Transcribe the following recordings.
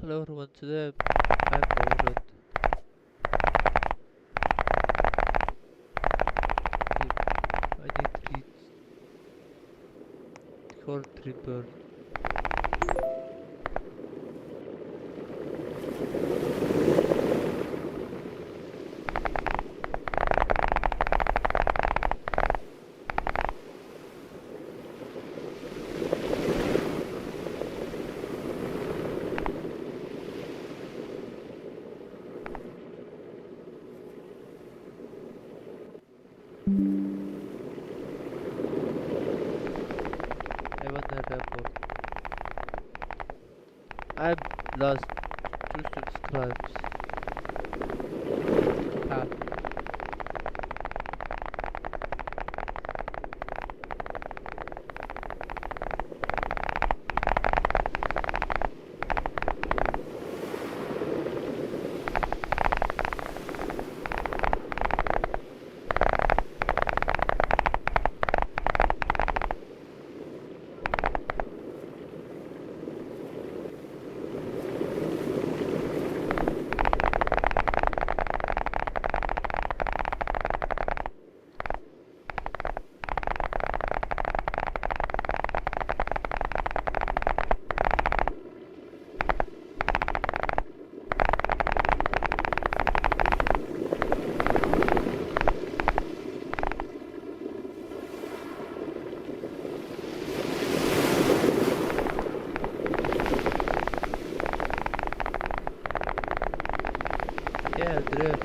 Hello everyone, today I'm Maulud. I need to eat poultry bird. I want a report. I've lost 2 subscribes. Ah, yeah, drift.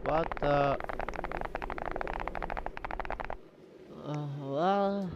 What the? Well,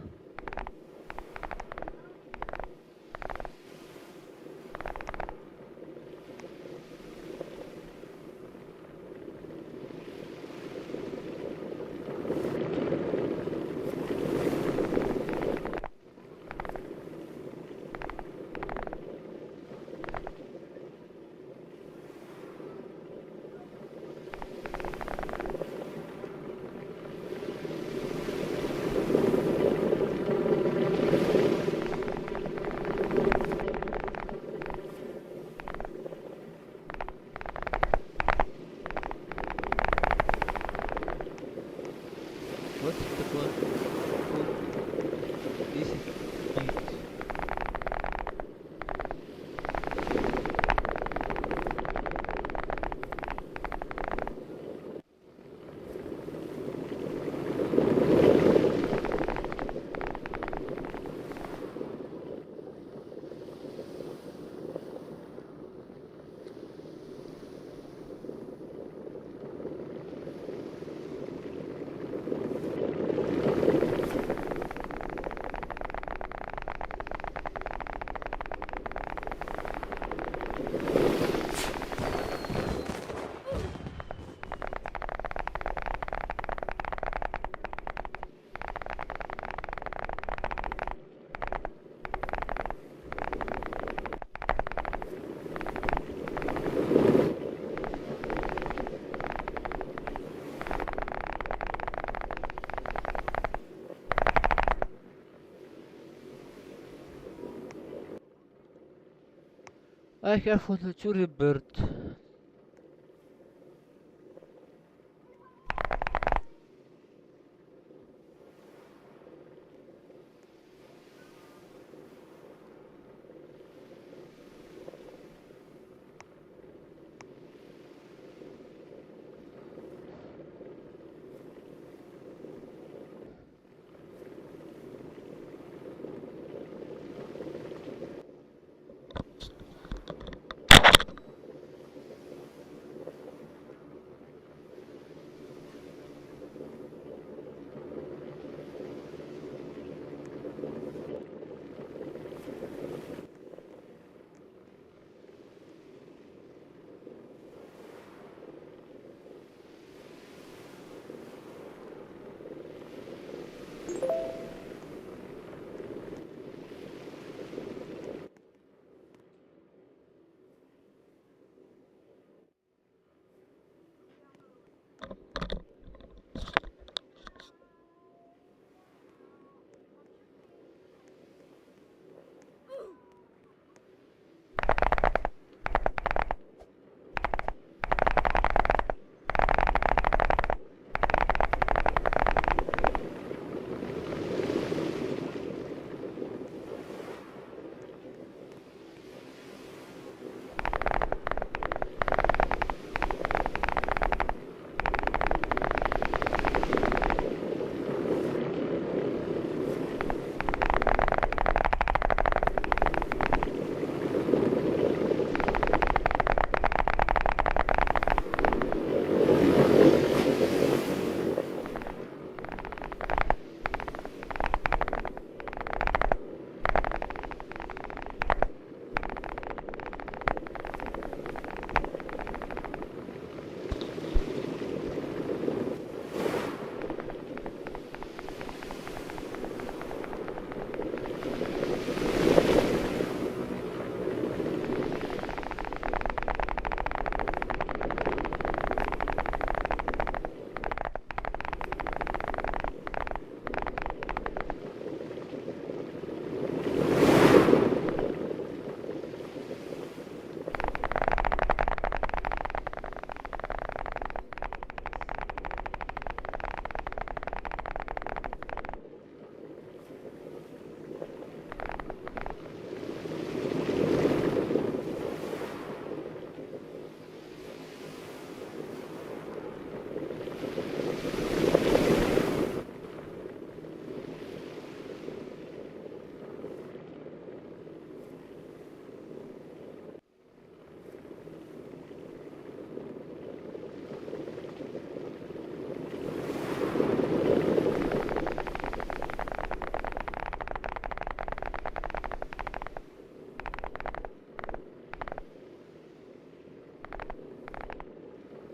I have found a jury bird.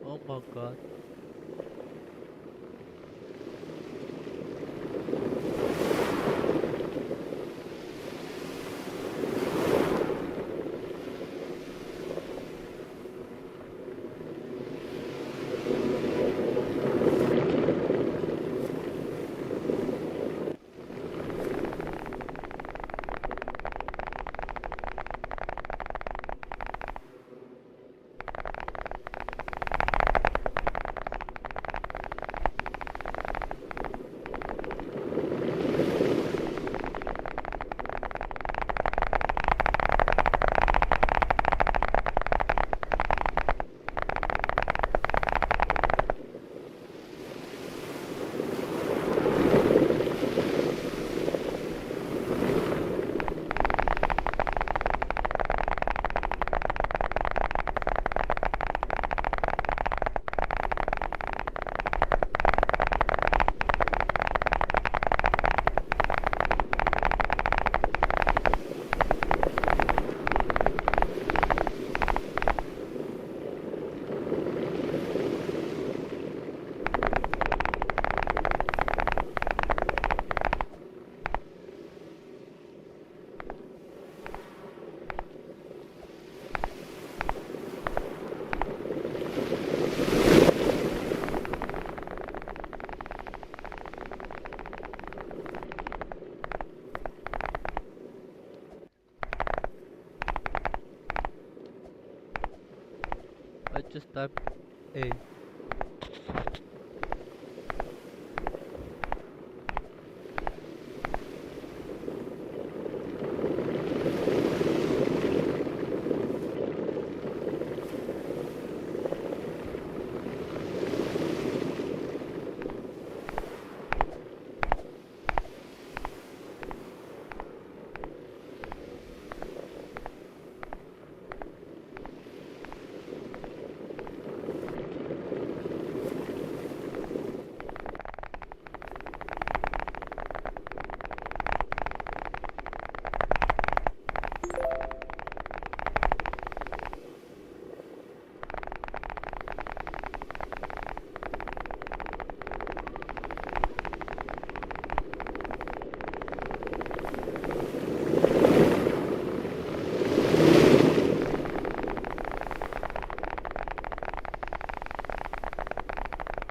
Oh my god. just type A.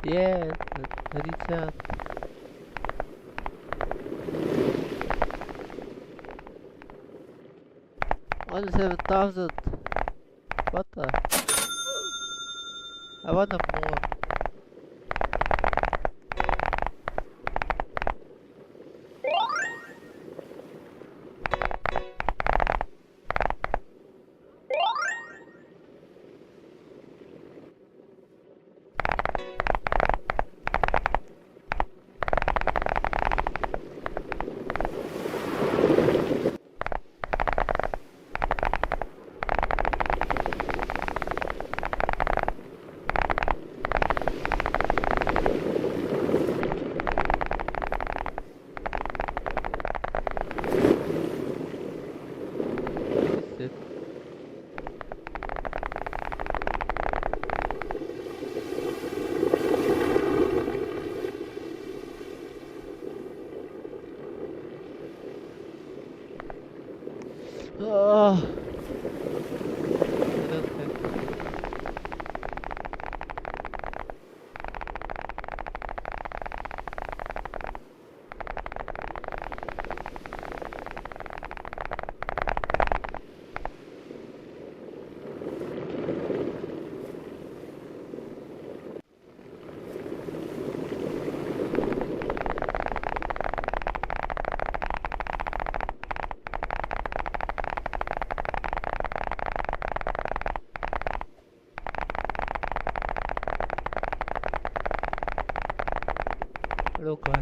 Yeah, reach out. Only 7,000. What the? I want more. Shit. Oh, I don't think. Hello, guy.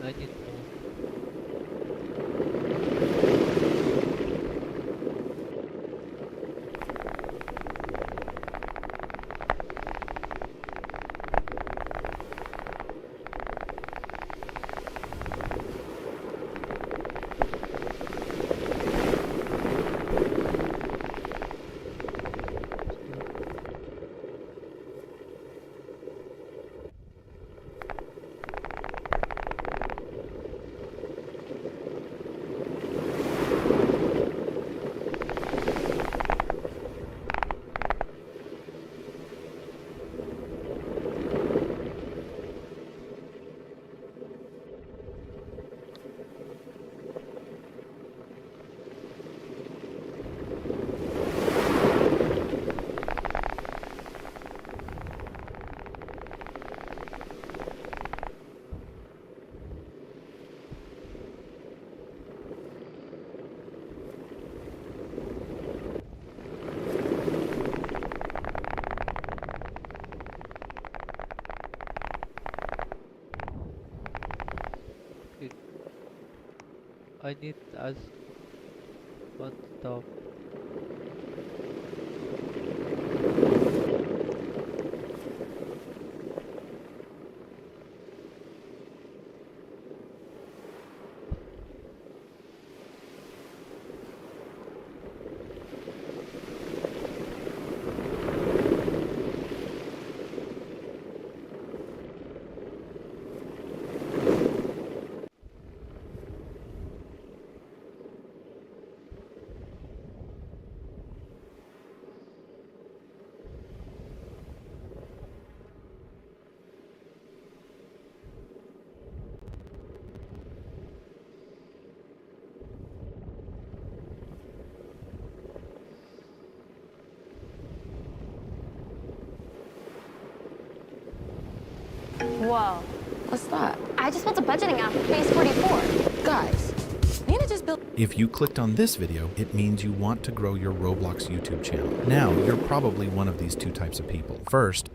I need more. It, I need as one stuff. Whoa. What's that? I just built a budgeting app for Phase 44. Guys, Nina just built. If you clicked on this video, it means you want to grow your Roblox YouTube channel. Now, you're probably one of these two types of people. First,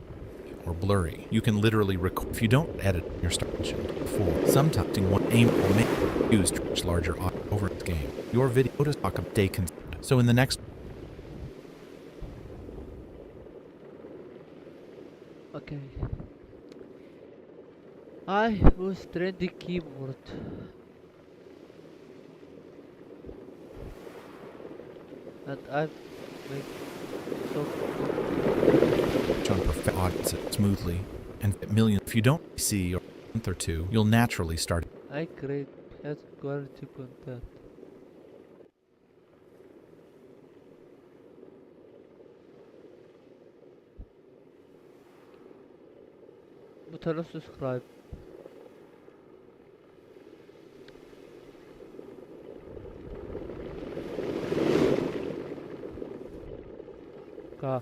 or blurry. You can literally record. If you don't edit your stuff mentioned before, sometimes one aim will make you use much larger audio over its game. Your video to talk about stay consistent. So in the next Okay. I was trendy keyboard. And I make so on perfect audience it smoothly and fit millions. If you don't see or a month or two, you'll naturally start. I create has quality content. But I subscribe. Ka.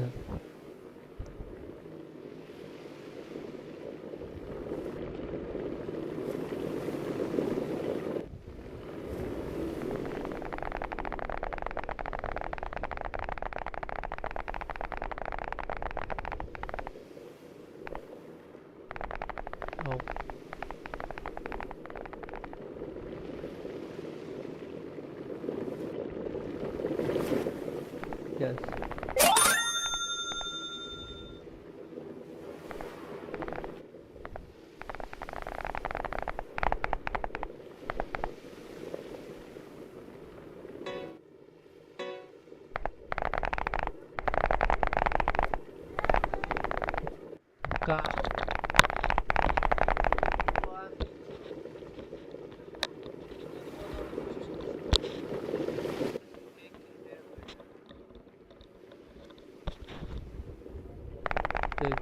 Yeah. Oh. Yes. God. Okay.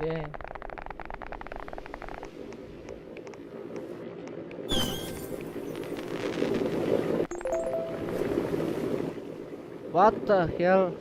Yeah. What the hell?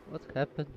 What happened?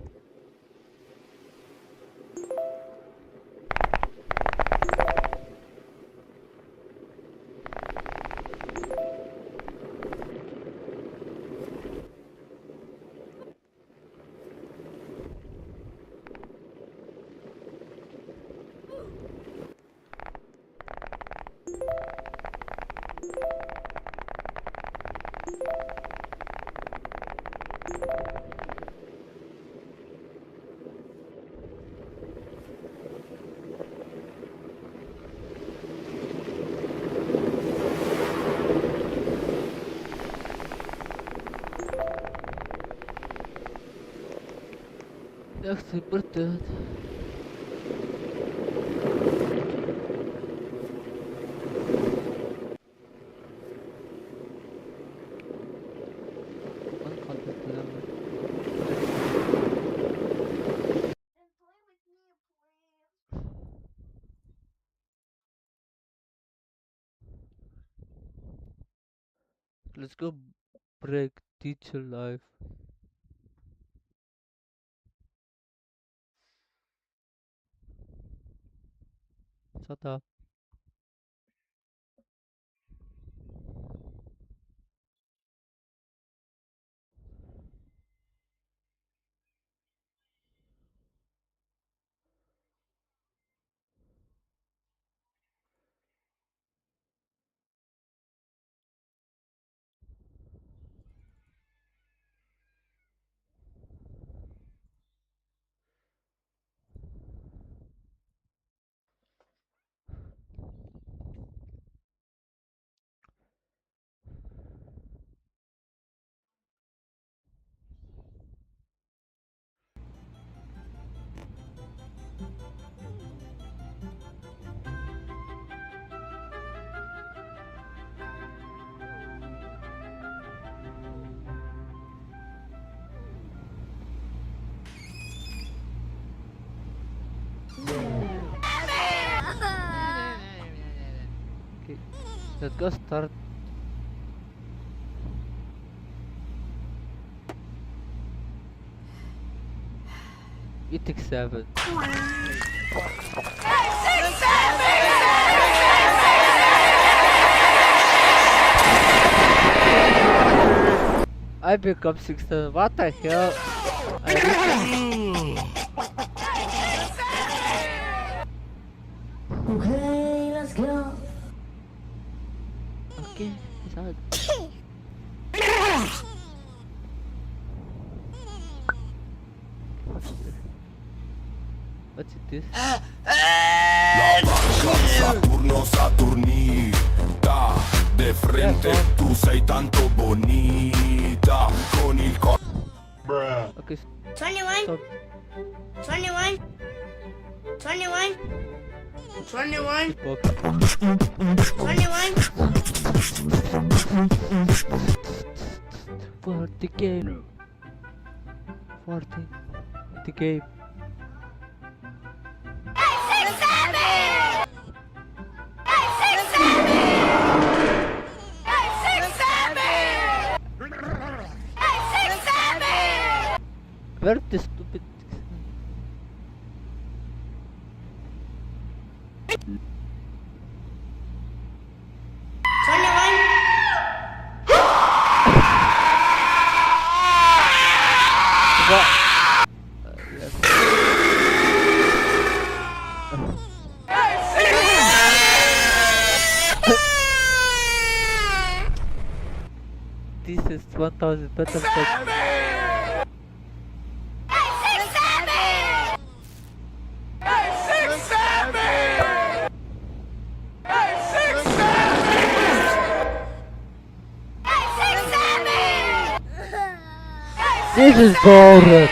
Echt super dood. Wat gaat dit doen? Let's go break teacher life. Shut up. Okay, let's go start. Eating 7. I become 6. What the hell? Okay, let's go. Okay, it's out. What's this? La banca Saturno Saturnita. De frente tu sei tanto bonita. Con il Okay, 21, stop. 21, 21, 21, Walk. 21. For the game. For the game. Where the stupid? This is 1000 better than This is boring.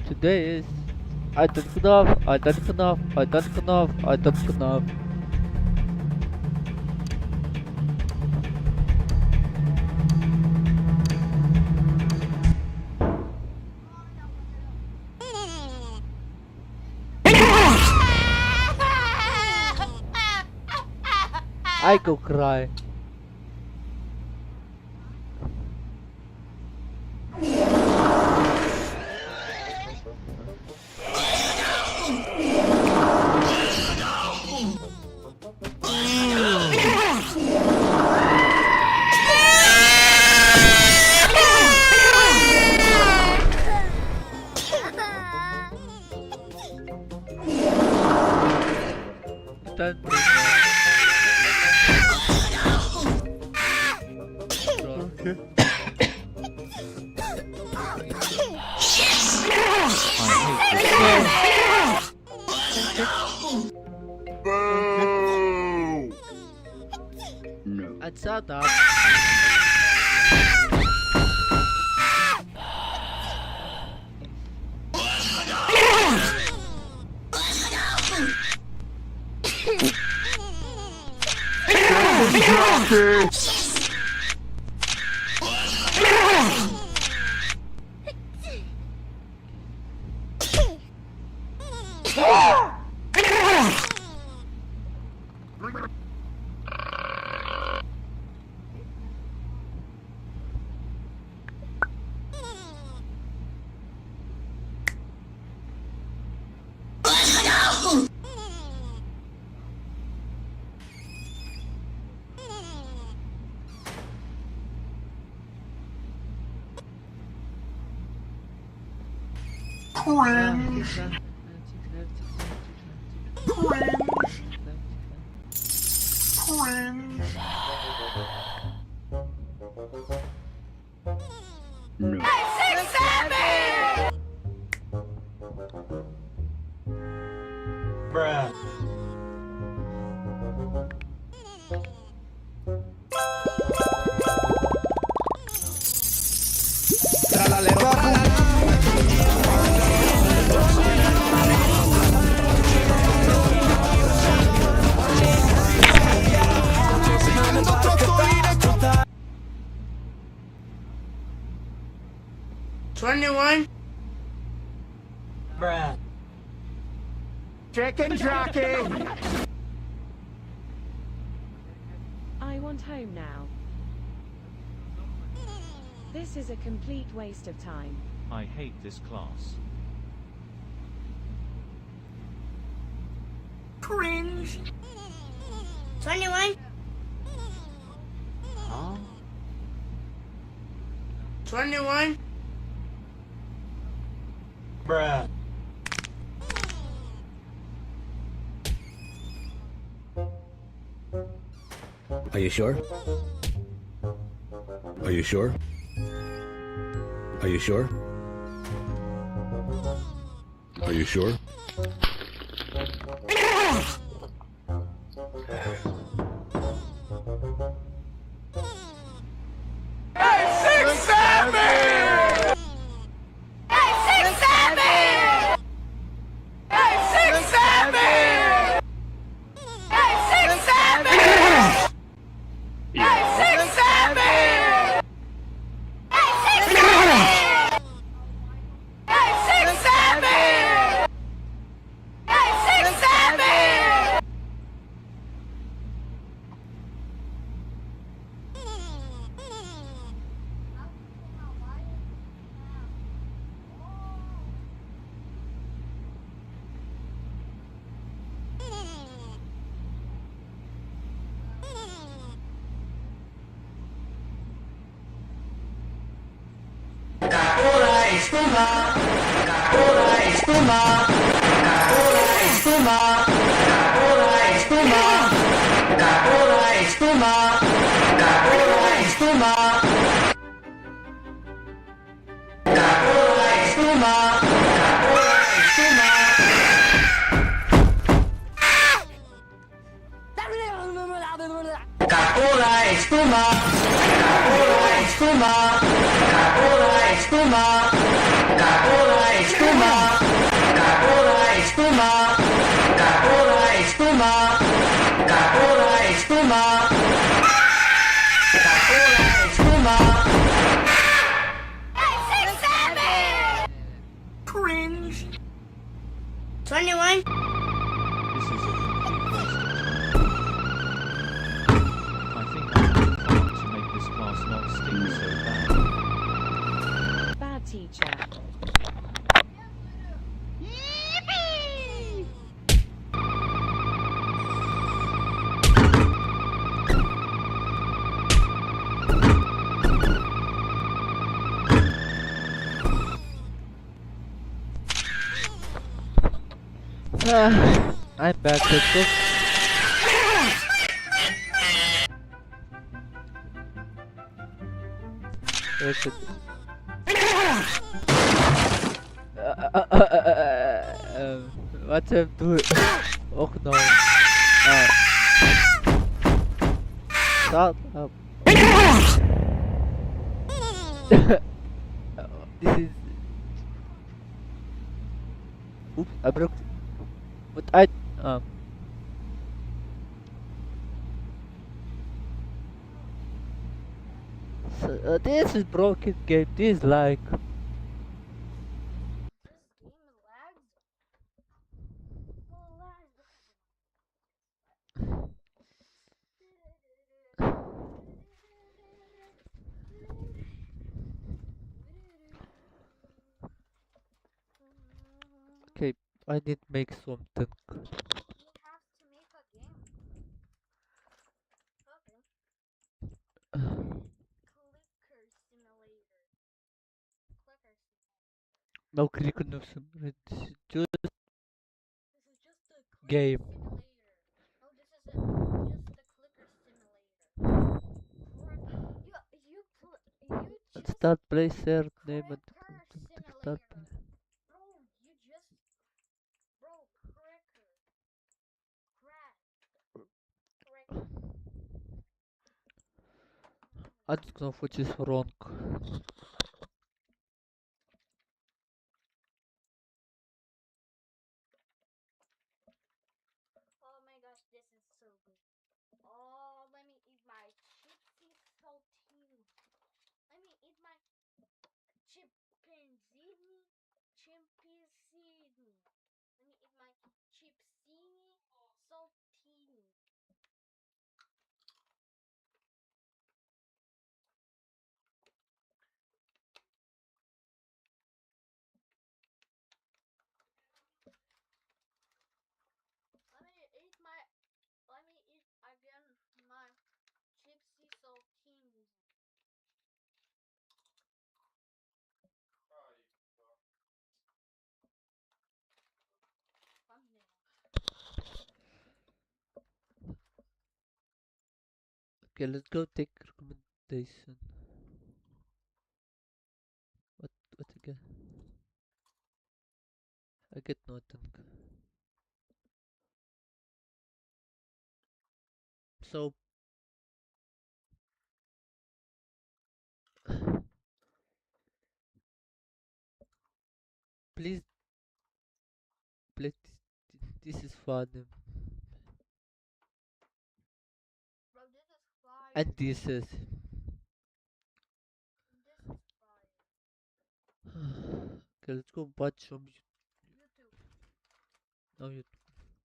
Today is I don't know, I don't know, I don't know, I don't know. I go cry. Don't do It's shut up. Chicken jockey! I want home now. This is a complete waste of time. I hate this class. Cringe. 21. Huh? 21. Bruh. Are you sure? Are you sure? Are you sure? Are you sure? Coca-Cola espuma, Coca-Cola espuma, Coca-Cola espuma. Cringe. 21. This is a complete waste of time. I think I can find to make this class not stink so bad. Bad teacher. I'm back, let's go. Where's it? Wat hem doe? Och no. Stop up. This is. Oops, I broke. But I so, this is broken game. This is like okay. I need to make something. No clicker, no simulator. This is just game. Start play third name and start play. I don't know which is wrong. Oh my gosh, this is so good. Oh, let me eat my chipsy saltine. Let me eat my chimpanzini. Let me eat my chipsini saltine. Let me eat again my chipsy saltines. Okay, let's go take recommendation. What again? I get nothing. So please this is funny. Bro, this is fire. And this is okay, let's go watch some YouTube. no YouTube.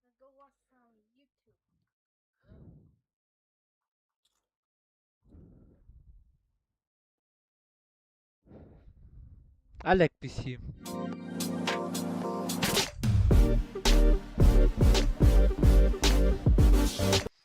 Let's go watch some YouTube. I like PC.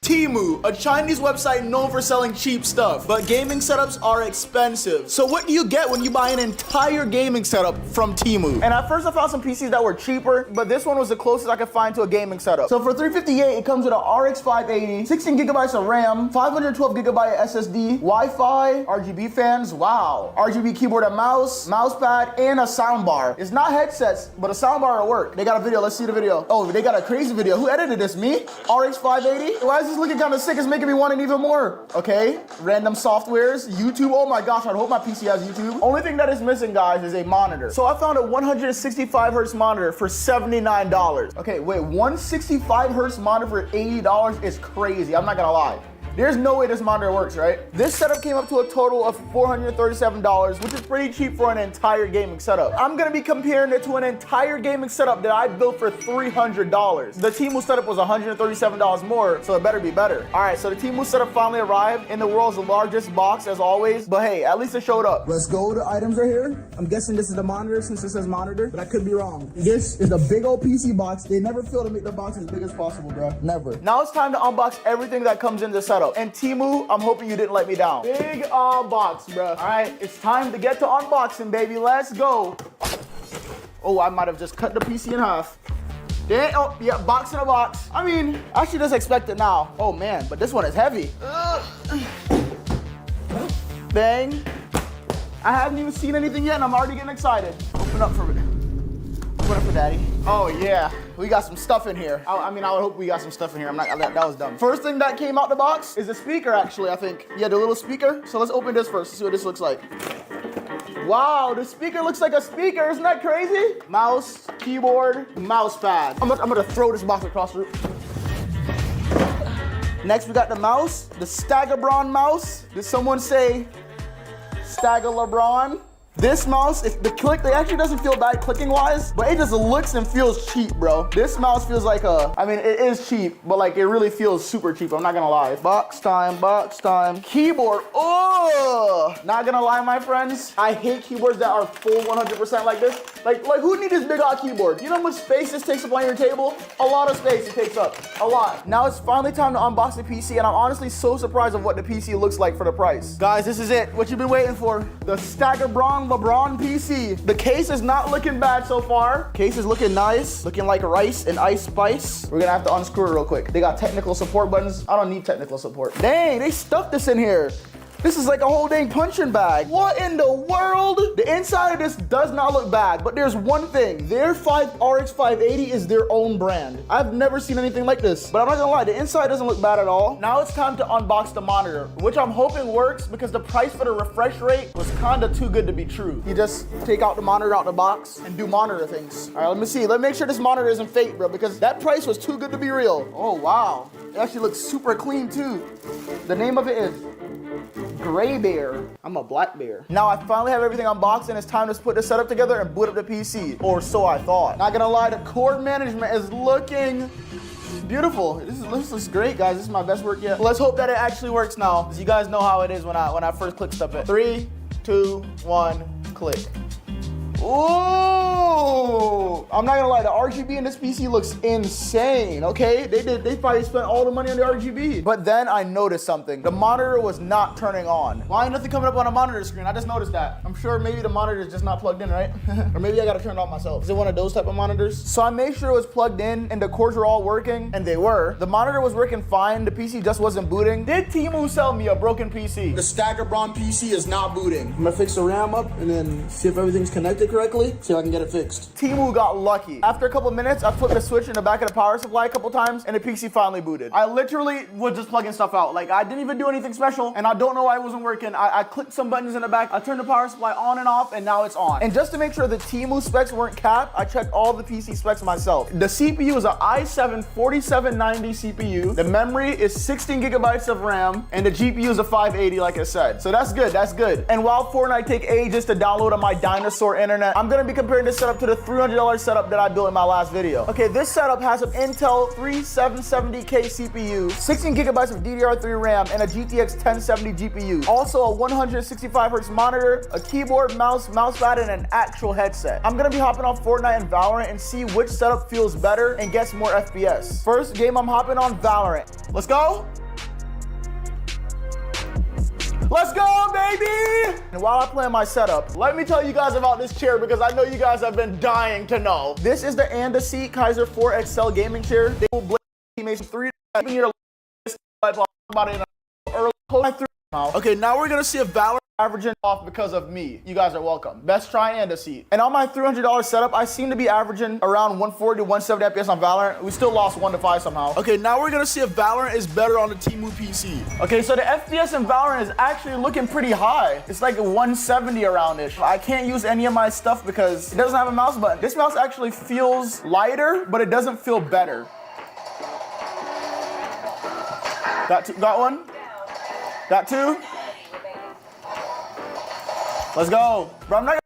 Timu a Chinese website known for selling cheap stuff, but gaming setups are expensive. So what do you get when you buy an entire gaming setup from Temu? And at first I found some PCs that were cheaper, but this one was the closest I could find to a gaming setup. So for $358, it comes with an RX 580, 16 gigabytes of RAM, 512 gigabyte SSD, Wi-Fi, RGB fans, wow, RGB keyboard and mouse, mouse pad, and a soundbar. It's not headsets, but a soundbar will work. They got a video, let's see the video. Oh, they got a crazy video. Who edited this, me? RX 580? Why is this looking kind of sick? It's making me want it even more. Okay, random softwares, YouTube. Oh my gosh, I hope my PC has YouTube. Only thing that is missing, guys, is a monitor. So I found a 165 hertz monitor for $79. Okay, wait, 165 hertz monitor for $80 is crazy. I'm not gonna lie. There's no way this monitor works, right? This setup came up to a total of $437, which is pretty cheap for an entire gaming setup. I'm gonna be comparing it to an entire gaming setup that I built for $300. The Temu setup was $137 more, so it better be better. All right, so the Temu setup finally arrived in the world's largest box, as always, but hey, at least it showed up. Let's go to items right here. I'm guessing this is the monitor since it says monitor, but I could be wrong. This is the big old PC box. They never fail to make the box as big as possible, bro. Never. Now it's time to unbox everything that comes in the setup. And Temu, I'm hoping you didn't let me down. Big box, bro. All right, it's time to get to unboxing, baby. Let's go. Oh, I might have just cut the PC in half. Damn, oh, yeah, box in a box. I mean, I should just expect it now. Oh man, but this one is heavy. Bang. I haven't even seen anything yet and I'm already getting excited. Open up for it. Open up for daddy. Oh yeah, we got some stuff in here. I mean, I would hope we got some stuff in here. That was dumb. First thing that came out the box is a speaker, actually, I think. Yeah, the little speaker. So let's open this first to see what this looks like. Wow, the speaker looks like a speaker. Isn't that crazy? Mouse, keyboard, mouse pad. I'm gonna throw this box across the room. Next, we got the mouse, the Stagabron mouse. Did someone say Stagalabron? This mouse, the click, it actually doesn't feel bad clicking wise, but it just looks and feels cheap, bro. This mouse feels like I mean, it is cheap, but like it really feels super cheap. I'm not gonna lie. Box time, box time. Keyboard, oh! Not gonna lie, my friends. I hate keyboards that are full 100% like this. Like who needs this big old keyboard? You know how much space this takes up on your table? A lot of space it takes up, a lot. Now it's finally time to unbox the PC, and I'm honestly so surprised of what the PC looks like for the price. Guys, this is it, what you've been waiting for. The Stagabron LeBron PC. The case is not looking bad so far. Case is looking nice, looking like rice and ice spice. We're gonna have to unscrew it real quick. They got technical support buttons. I don't need technical support. Dang, they stuffed this in here. This is like a whole dang punching bag. What in the world? The inside of this does not look bad, but there's one thing. Their RX 580 is their own brand. I've never seen anything like this, but I'm not gonna lie, the inside doesn't look bad at all. Now it's time to unbox the monitor, which I'm hoping works because the price for the refresh rate was kinda too good to be true. You just take out the monitor out the box and do monitor things. All right, let me see. Let me make sure this monitor isn't fake, bro, because that price was too good to be real. Oh, wow. It actually looks super clean too. The name of it is Gray Bear. I'm a black bear. Now I finally have everything unboxed and it's time to put the setup together and boot up the PC. Or so I thought. Not gonna lie, the cord management is looking beautiful. This looks great, guys. This is my best work yet. Let's hope that it actually works now. As you guys know how it is when I first click stuff in. 3, 2, 1, click. Ooh! I'm not gonna lie, the RGB in this PC looks insane, okay? They probably spent all the money on the RGB. But then I noticed something. The monitor was not turning on. Why ain't nothing coming up on a monitor screen? I just noticed that. I'm sure maybe the monitor is just not plugged in, right? Or maybe I gotta turn it on myself. Is it one of those type of monitors? So I made sure it was plugged in and the cords were all working, and they were. The monitor was working fine, the PC just wasn't booting. Did Temu sell me a broken PC? The Stagabron PC is not booting. I'm gonna fix the RAM up and then see if everything's connected correctly, see if I can get it fixed. Temu got lucky. After a couple of minutes, I flipped the switch in the back of the power supply a couple times and the PC finally booted. I literally was just plugging stuff out. Like, I didn't even do anything special and I don't know why it wasn't working. I clicked some buttons in the back, I turned the power supply on and off, and now it's on. And just to make sure the Temu specs weren't capped, I checked all the PC specs myself. The CPU is an i7 4790 CPU. The memory is 16 gigabytes of RAM and the GPU is a 580 like I said. So that's good, that's good. And while Fortnite take ages to download on my dinosaur internet, I'm gonna be comparing this setup to the $300 setup that I built in my last video. Okay, this setup has an Intel 3770K CPU, 16 gigabytes of DDR3 RAM, and a GTX 1070 GPU. Also a 165 hertz monitor, a keyboard, mouse pad, and an actual headset. I'm gonna be hopping on Fortnite and Valorant and see which setup feels better and gets more FPS. First game I'm hopping on, Valorant. Let's go. Let's go, baby! And while I play my setup, let me tell you guys about this chair because I know you guys have been dying to know. This is the Anda Seat Kaiser 4 XL gaming chair. They will blade teammates 3 about it in early. Okay, now we're gonna see if Valorant averaging off because of me. You guys are welcome. Best try Anda Seat. And on my $300 setup, I seem to be averaging around 140 to 170 FPS on Valorant. We still lost 1 to 5 somehow. Okay, now we're gonna see if Valorant is better on the Temu PC. Okay, so the FPS in Valorant is actually looking pretty high. It's like 170 around-ish. I can't use any of my stuff because it doesn't have a mouse button. This mouse actually feels lighter, but it doesn't feel better. Got one? Got 2? Let's go. Bro, I'm not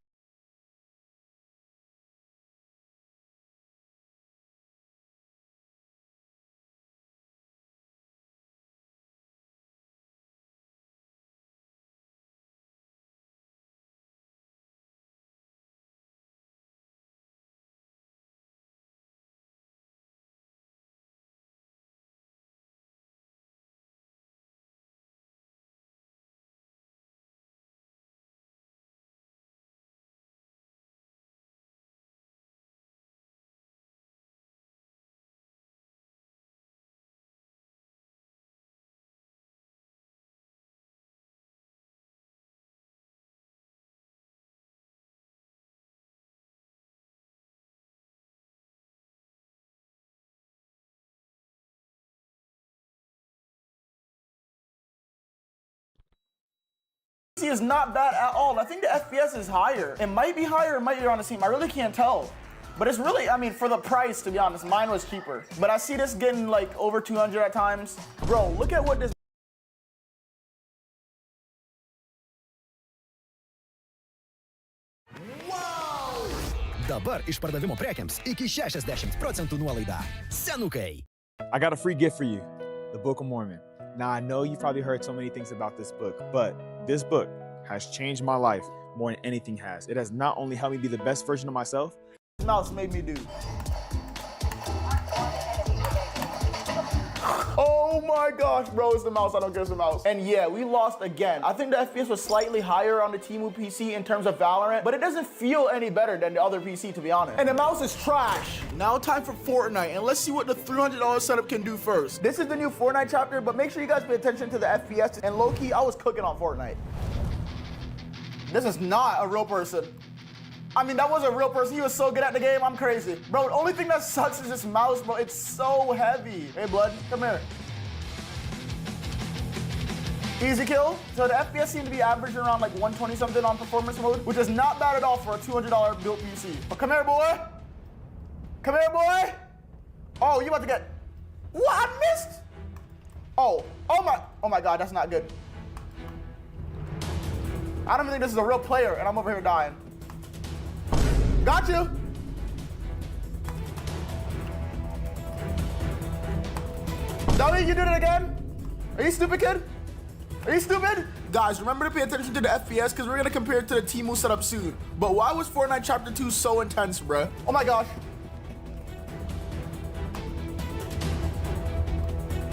is not bad at all. I think the FPS is higher. It might be higher, it might be on the same. I really can't tell. But it's really, I mean, for the price, to be honest, mine was cheaper. But I see this getting like over 200 at times. Bro, look at what this. Dabar išpardavimo prekiams iki 60% nuolaida. Senukai. I got a free gift for you, the Book of Mormon. Now, I know you've probably heard so many things about this book, but this book has changed my life more than anything has. It has not only helped me be the best version of myself. This mouse made me do. Oh my gosh, bro, it's the mouse. I don't care, it's the mouse. And yeah, we lost again. I think the FPS was slightly higher on the Temu PC in terms of Valorant, but it doesn't feel any better than the other PC, to be honest. And the mouse is trash. Now time for Fortnite, and let's see what the $300 setup can do first. This is the new Fortnite chapter, but make sure you guys pay attention to the FPS. And low-key, I was cooking on Fortnite. This is not a real person. I mean, that was a real person. He was so good at the game. I'm crazy. Bro, the only thing that sucks is this mouse, bro. It's so heavy. Hey, blood, come here. Easy kill. So the FPS seemed to be averaging around like 120 something on performance mode, which is not bad at all for a $200 built PC. But come here, boy. Come here, boy. Oh, you about to get. What? I missed. Oh my God, that's not good. I don't even think this is a real player, and I'm over here dying. Got you. Dummy, you did it again? Are you stupid, kid? Are you stupid? Guys, remember to pay attention to the FPS because we're going to compare it to the Temu setup soon. But why was Fortnite Chapter 2 so intense, bruh? Oh my gosh.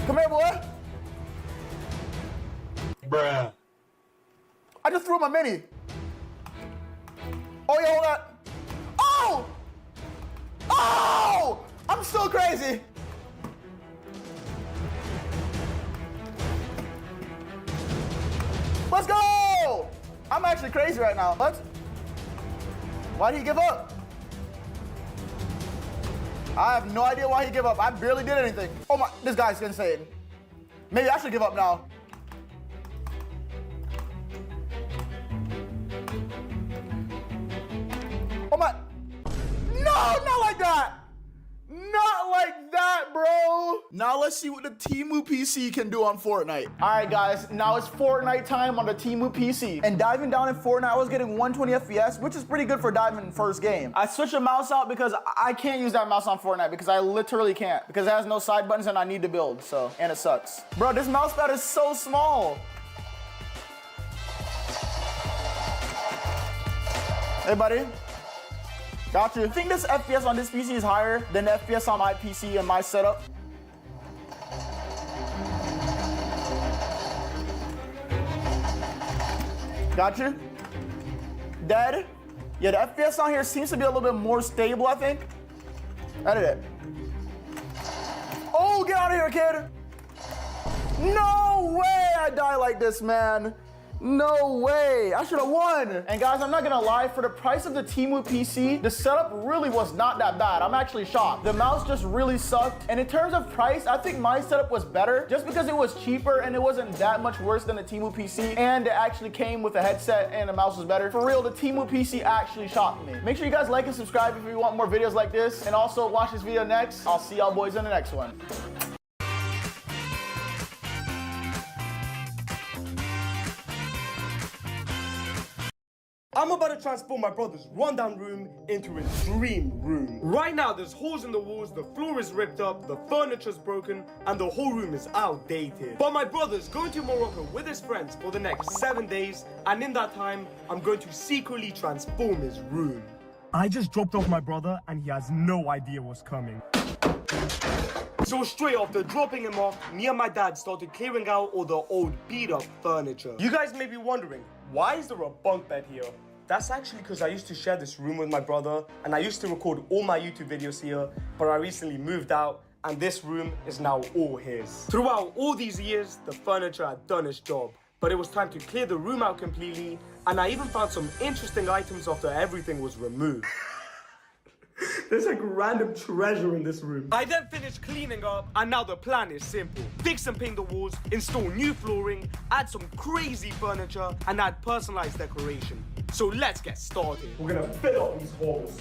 Come here, boy. Bruh. I just threw my mini. Oh, yeah, hold on. Oh! Oh! I'm so crazy. Let's go! I'm actually crazy right now. What? Why did he give up? I have no idea why he gave up. I barely did anything. Oh my, this guy's insane. Maybe I should give up now. Oh my, no, not like that. Not like that, bro. Now let's see what the Temu PC can do on Fortnite. All right, guys, now it's Fortnite time on the Temu PC. And diving down in Fortnite, I was getting 120 FPS, which is pretty good for diving first game. I switched the mouse out because I can't use that mouse on Fortnite because I literally can't because it has no side buttons and I need to build, so, and it sucks. Bro, this mouse pad is so small. Hey, buddy. Got you. I think this FPS on this PC is higher than the FPS on my PC and my setup. Got you. Dead. Yeah, the FPS on here seems to be a little bit more stable, I think. Edit it. Oh, get out of here, kid. No way I die like this, man. No way, I should have won. And guys, I'm not gonna lie, for the price of the Temu PC, the setup really was not that bad. I'm actually shocked. The mouse just really sucked. And in terms of price, I think my setup was better just because it was cheaper and it wasn't that much worse than the Temu PC. And it actually came with a headset and the mouse was better. For real, the Temu PC actually shocked me. Make sure you guys like and subscribe if you want more videos like this. And also watch this video next. I'll see y'all boys in the next one. I'm about to transform my brother's rundown room into his dream room. Right now, there's holes in the walls, the floor is ripped up, the furniture's broken, and the whole room is outdated. But my brother's going to Morocco with his friends for the next 7 days, and in that time, I'm going to secretly transform his room. I just dropped off my brother, and he has no idea what's coming. So straight after dropping him off, me and my dad started clearing out all the old beat-up furniture. You guys may be wondering, why is there a bunk bed here? That's actually because I used to share this room with my brother, and I used to record all my YouTube videos here, but I recently moved out, and this room is now all his. Throughout all these years, the furniture had done its job, but it was time to clear the room out completely, and I even found some interesting items after everything was removed. There's like random treasure in this room. I then finished cleaning up, and now the plan is simple. Fix and paint the walls, install new flooring, add some crazy furniture, and add personalized decoration. So let's get started. We're gonna fill up these holes.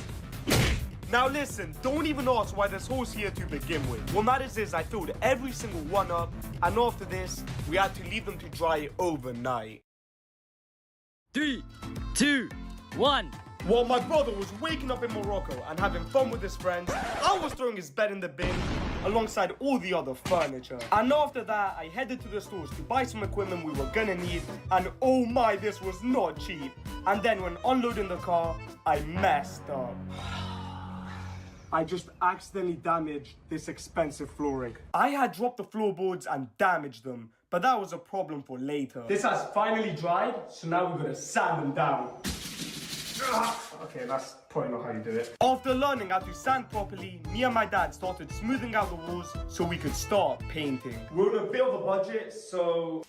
Now listen, don't even ask why there's holes here to begin with. What matters is I filled every single one up, and after this, we had to leave them to dry overnight. 3, 2, 1. While my brother was waking up in Morocco and having fun with his friends, I was throwing his bed in the bin alongside all the other furniture. And after that, I headed to the stores to buy some equipment we were gonna need, and oh my, this was not cheap. And then when unloading the car, I messed up. I just accidentally damaged this expensive flooring. I had dropped the floorboards and damaged them, but that was a problem for later. This has finally dried, so now we're gonna sand them down. Okay, that's probably not how you do it. After learning how to sand properly, me and my dad started smoothing out the walls so we could start painting. We're on a bit of a budget, so...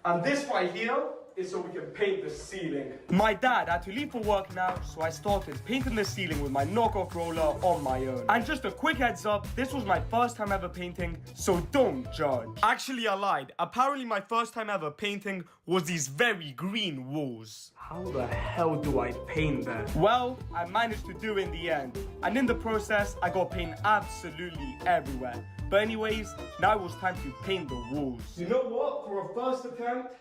And this right here is so we can paint the ceiling. My dad had to leave for work now, so I started painting the ceiling with my knockoff roller on my own. And just a quick heads up, this was my first time ever painting, so don't judge. Actually, I lied. Apparently my first time ever painting was these very green walls. How the hell do I paint that? Well, I managed to do it in the end. And in the process, I got paint absolutely everywhere. But anyways, now it was time to paint the walls. You know what? For a first attempt,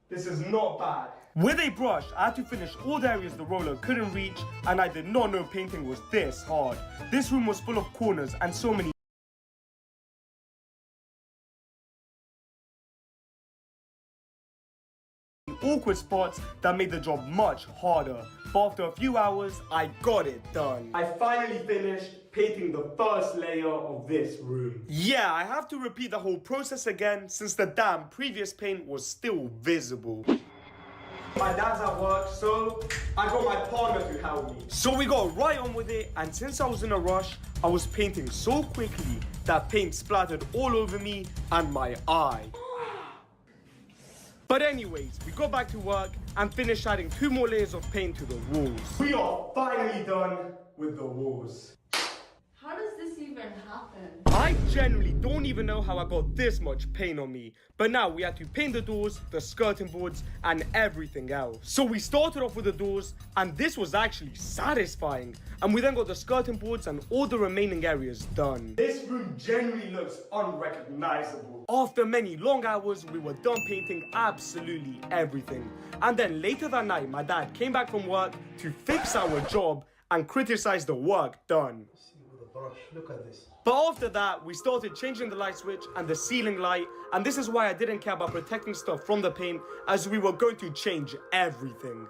this is not bad. With a brush, I had to finish all the areas the roller couldn't reach, and I did not know painting was this hard. This room was full of corners and so many awkward spots that made the job much harder. But after a few hours, I got it done. I finally finished painting the first layer of this room. Yeah, I have to repeat the whole process again since the damn previous paint was still visible. My dad's at work, so I got my partner to help me. So we got right on with it, and since I was in a rush, I was painting so quickly that paint splattered all over me and my eye. But anyways, we got back to work and finished adding 2 more layers of paint to the walls. We are finally done with the walls. How does this even happen? I generally don't even know how I got this much paint on me. But now we had to paint the doors, the skirting boards, and everything else. So we started off with the doors, and this was actually satisfying. And we then got the skirting boards and all the remaining areas done. This room generally looks unrecognizable. After many long hours, we were done painting absolutely everything. And then later that night, my dad came back from work to fix our job and criticize the work done. Look at this. But after that, we started changing the light switch and the ceiling light, and this is why I didn't care about protecting stuff from the paint, as we were going to change everything.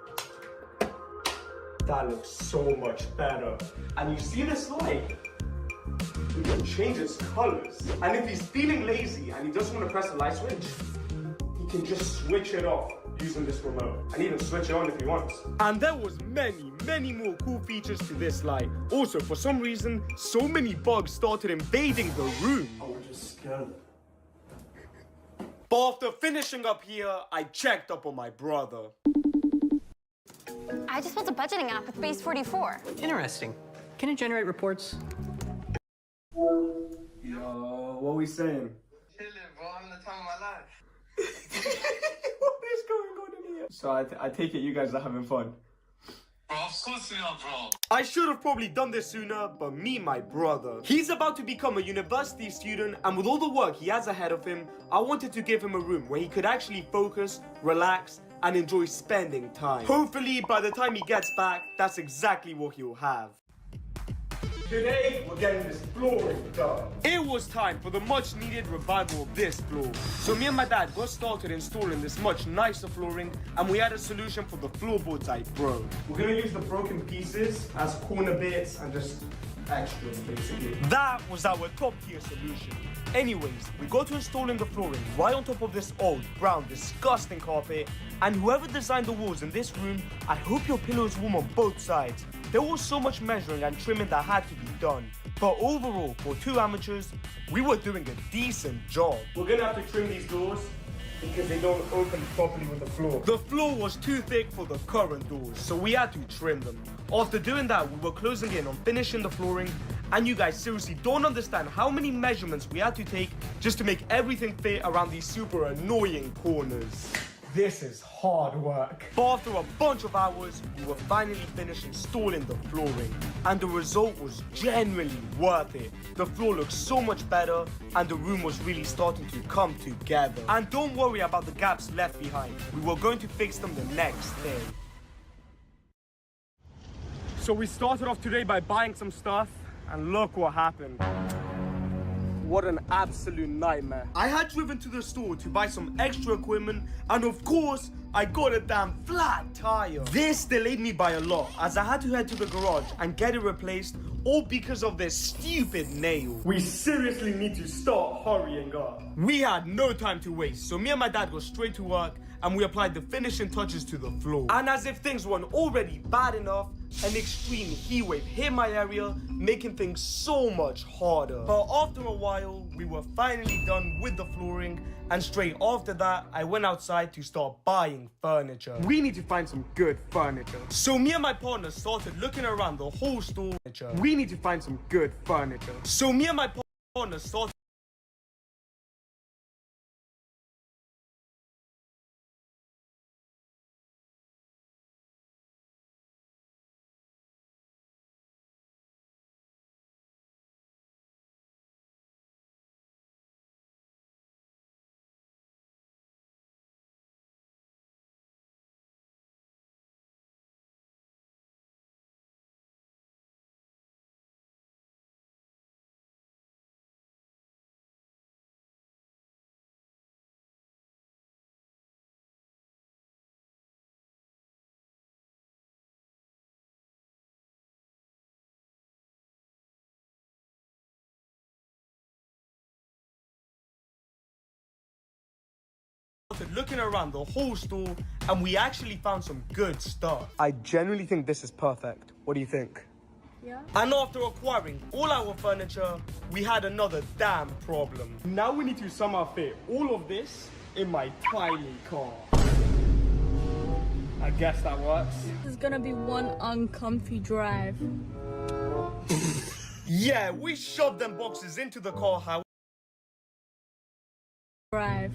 That looks so much better. And you see this light? We can change its colors. And if he's feeling lazy and he doesn't want to press the light switch, You can just switch it off using this remote and even switch it on if you want. And there was many more cool features to this light. Also, for some reason, so many bugs started invading the room. I was just scared. But after finishing up here, I checked up on my brother. I just built a budgeting app with Base 44. Interesting. Can it generate reports? Yo, what are we saying? Chilling, bro. I'm the time of my life. What is going on in here? So I take it you guys are having fun. Bro, of course we are, bro. I should have probably done this sooner, but me, my brother, he's about to become a university student, and with all the work he has ahead of him, I wanted to give him a room where he could actually focus, relax, and enjoy spending time. Hopefully, by the time he gets back, that's exactly what he'll have. Today, we're getting this flooring done. It was time for the much needed revival of this floor. So me and my dad got started installing this much nicer flooring, and we had a solution for the floorboards I broke. We're gonna use the broken pieces as corner bits and just extras, basically. That was our top tier solution. Anyways, we got to installing the flooring right on top of this old, brown, disgusting carpet, and whoever designed the walls in this room, I hope your pillow is warm on both sides. There was so much measuring and trimming that had to be done. But overall, for two amateurs, we were doing a decent job. We're gonna have to trim these doors because they don't open properly with the floor. The floor was too thick for the current doors, so we had to trim them. After doing that, we were closing in on finishing the flooring, and you guys seriously don't understand how many measurements we had to take just to make everything fit around these super annoying corners. This is hard work. But after a bunch of hours, we were finally finished installing the flooring, and the result was genuinely worth it. The floor looked so much better, and the room was really starting to come together. And don't worry about the gaps left behind. We were going to fix them the next day. So we started off today by buying some stuff, and look what happened. What an absolute nightmare. I had driven to the store to buy some extra equipment, and of course, I got a damn flat tire. This delayed me by a lot, as I had to head to the garage and get it replaced, all because of this stupid nail. We seriously need to start hurrying up. We had no time to waste, so me and my dad got straight to work, and we applied the finishing touches to the floor. And as if things weren't already bad enough, an extreme heat wave hit my area, making things so much harder. But after a while, we were finally done with the flooring, and straight after that, I went outside to start buying furniture. We need to find some good furniture. So me and my partner started looking around the whole store. We need to find some good furniture. So me and my partner started looking around the whole store, and we actually found some good stuff. I genuinely think this is perfect. What do you think? Yeah. And after acquiring all our furniture, we had another damn problem. Now we need to somehow fit all of this in my tiny car. I guess that works. This is gonna be one uncomfy drive. Yeah, we shoved them boxes into the car, how drive.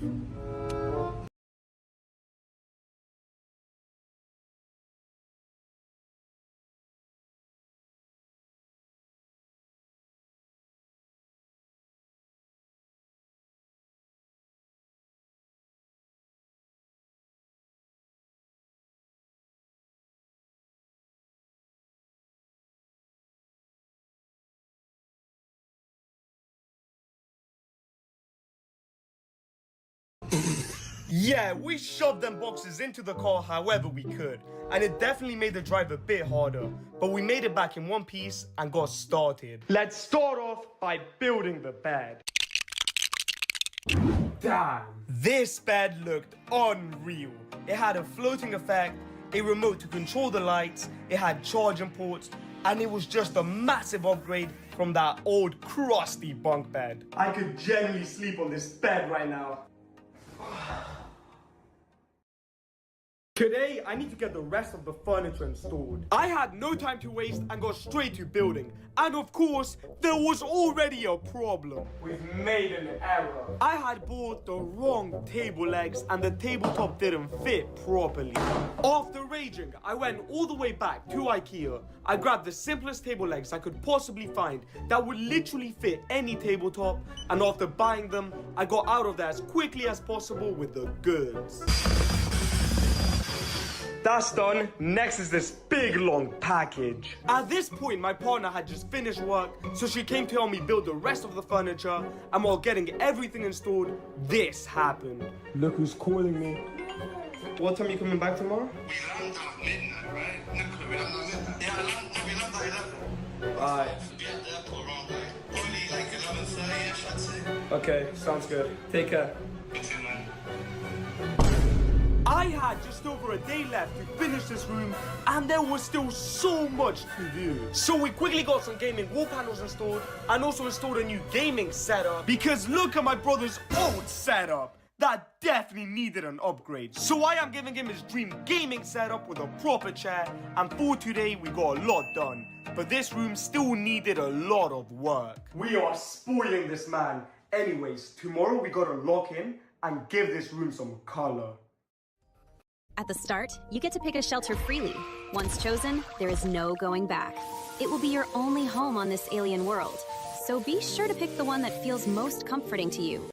Yeah, we shoved them boxes into the car however we could, and it definitely made the drive a bit harder, but we made it back in one piece and got started. Let's start off by building the bed. damn. This bed looked unreal. It had a floating effect, a remote to control the lights, it had charging ports, and it was just a massive upgrade from that old crusty bunk bed. I could genuinely sleep on this bed right now. Today, I need to get the rest of the furniture installed. I had no time to waste and got straight to building. And of course, there was already a problem. We've made an error. I had bought the wrong table legs and the tabletop didn't fit properly. After raging, I went all the way back to IKEA. I grabbed the simplest table legs I could possibly find that would literally fit any tabletop. And after buying them, I got out of there as quickly as possible with the goods. That's done. Next is this big long package. At this point, my partner had just finished work, so she came to help me build the rest of the furniture, and while getting everything installed, this happened. Look who's calling me. What time are you coming back tomorrow? We land at midnight, right? No, we land at midnight. Yeah, we land at 11. Alright. Be at the airport around probably like 11:30ish, I'd say. Okay, sounds good. Take care. You too, man. I had just over a day left to finish this room, and there was still so much to do. So we quickly got some gaming wall panels installed, and also installed a new gaming setup, because look at my brother's old setup. That definitely needed an upgrade. So I am giving him his dream gaming setup with a proper chair, and for today we got a lot done. But this room still needed a lot of work. We are spoiling this man. Anyways, tomorrow we gotta lock in and give this room some color. At the start, you get to pick a shelter freely. Once chosen, there is no going back. It will be your only home on this alien world. So be sure to pick the one that feels most comforting to you.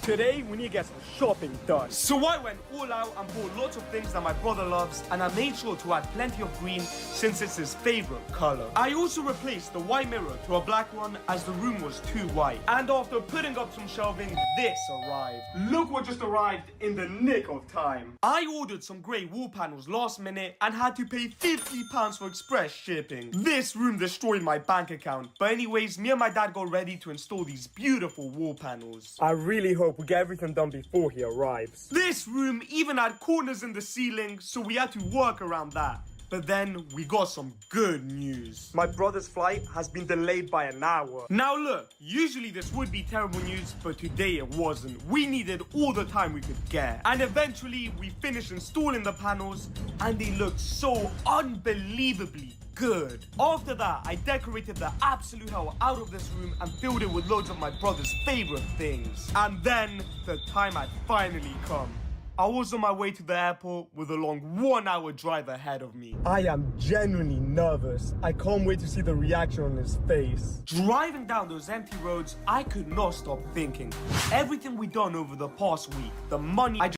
Today, we need to get some shopping done. So I went all out and bought lots of things that my brother loves, and I made sure to add plenty of green since it's his favorite color. I also replaced the white mirror to a black one as the room was too white. And after putting up some shelving, this arrived. Look what just arrived in the nick of time. I ordered some grey wall panels last minute and had to pay £50 for express shipping. This room destroyed my bank account. But anyways, me and my dad got ready to install these beautiful wall panels. I really hope we get everything done before he arrives. This room even had corners in the ceiling, so we had to work around that. But then we got some good news. My brother's flight has been delayed by an hour. Now look, usually this would be terrible news, but today it wasn't. We needed all the time we could get. And eventually we finished installing the panels, and they looked so unbelievably good. After that, I decorated the absolute hell out of this room and filled it with loads of my brother's favorite things. And then the time had finally come. I was on my way to the airport with a long 1-hour drive ahead of me. I am genuinely nervous. I can't wait to see the reaction on his face. Driving down those empty roads, I could not stop thinking. Everything we've done over the past week, the money I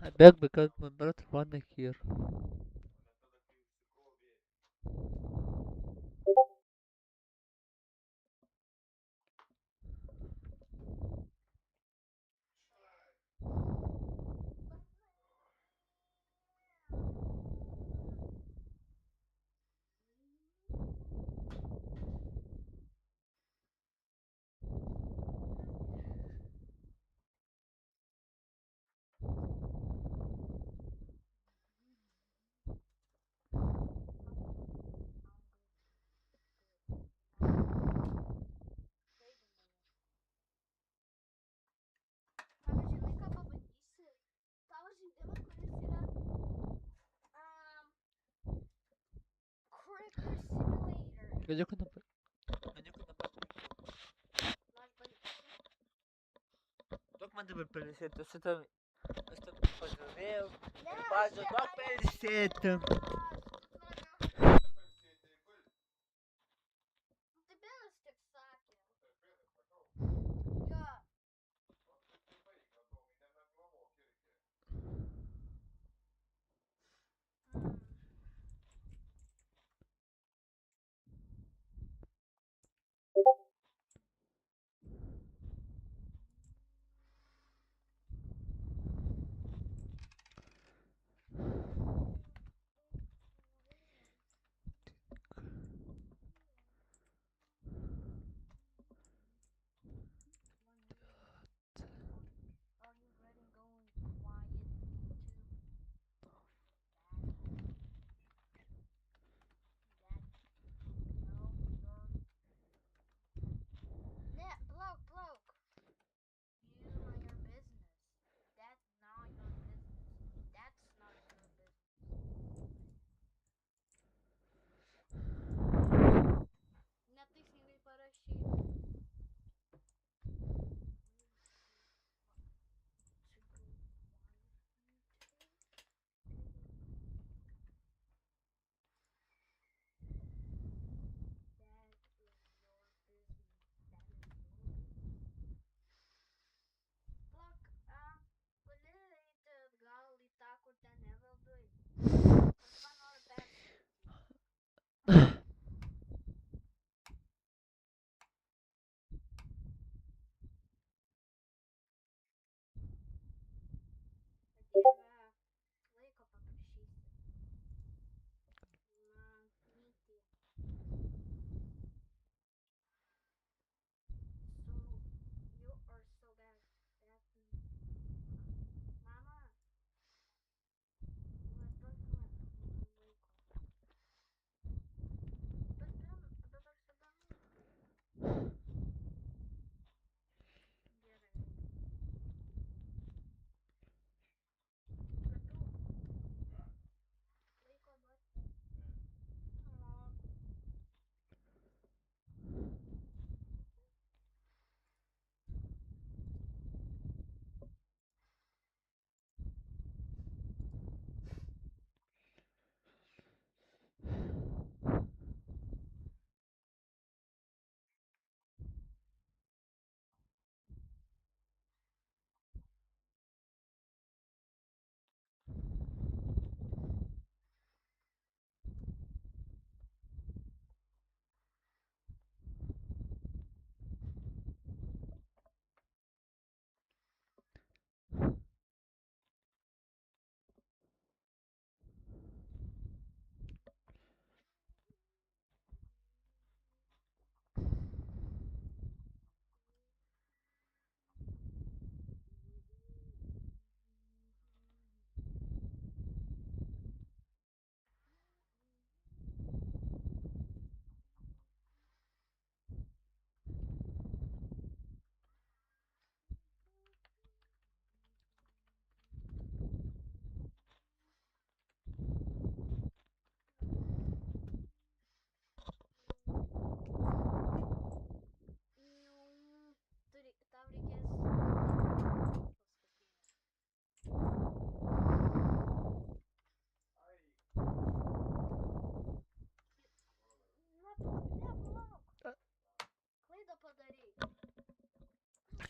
I beg because my brother wanna here. Ganyan ko na ba? Ganyan ko na ba? Только надо пересет, то что там пожалел, пожалел пересет.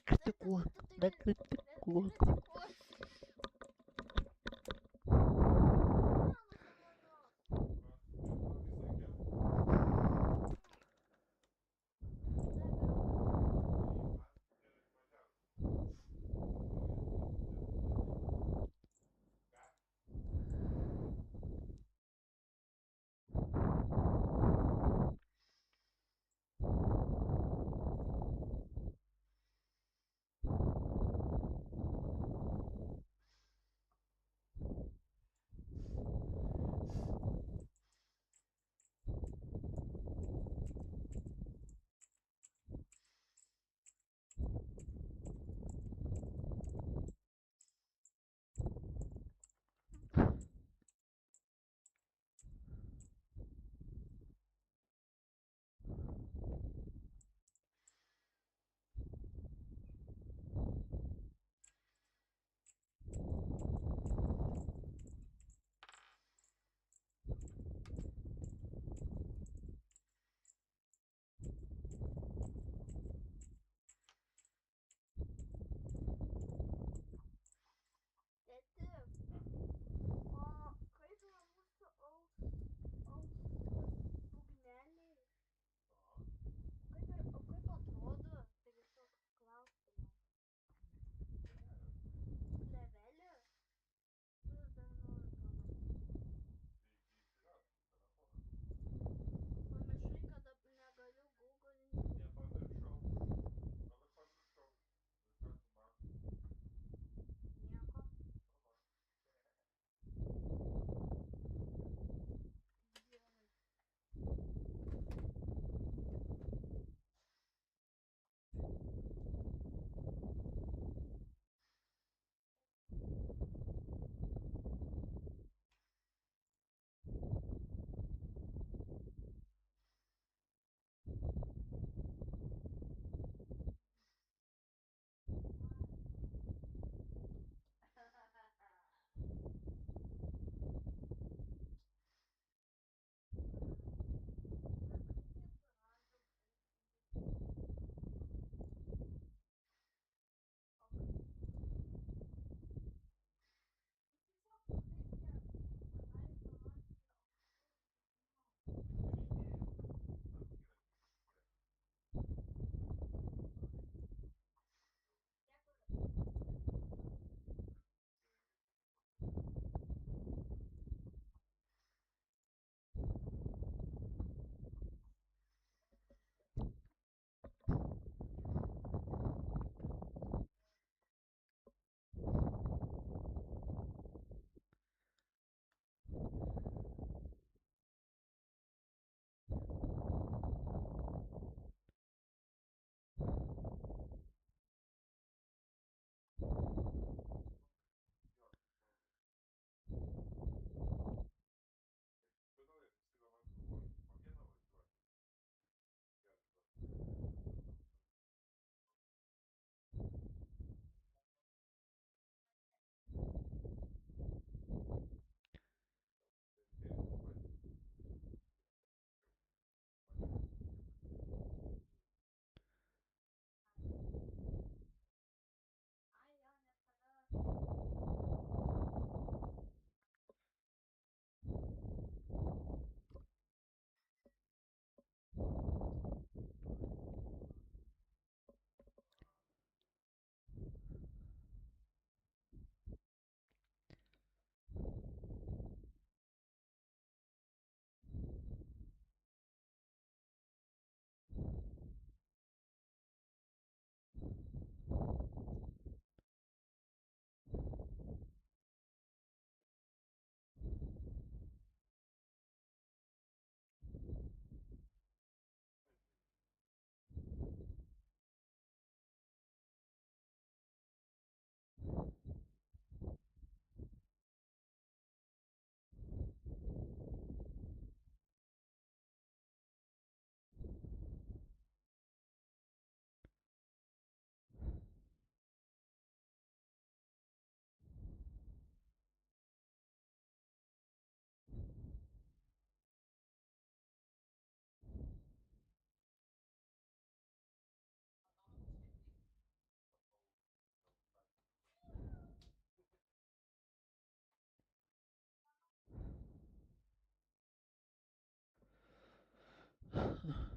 Критикуй, не критикуй. Huh.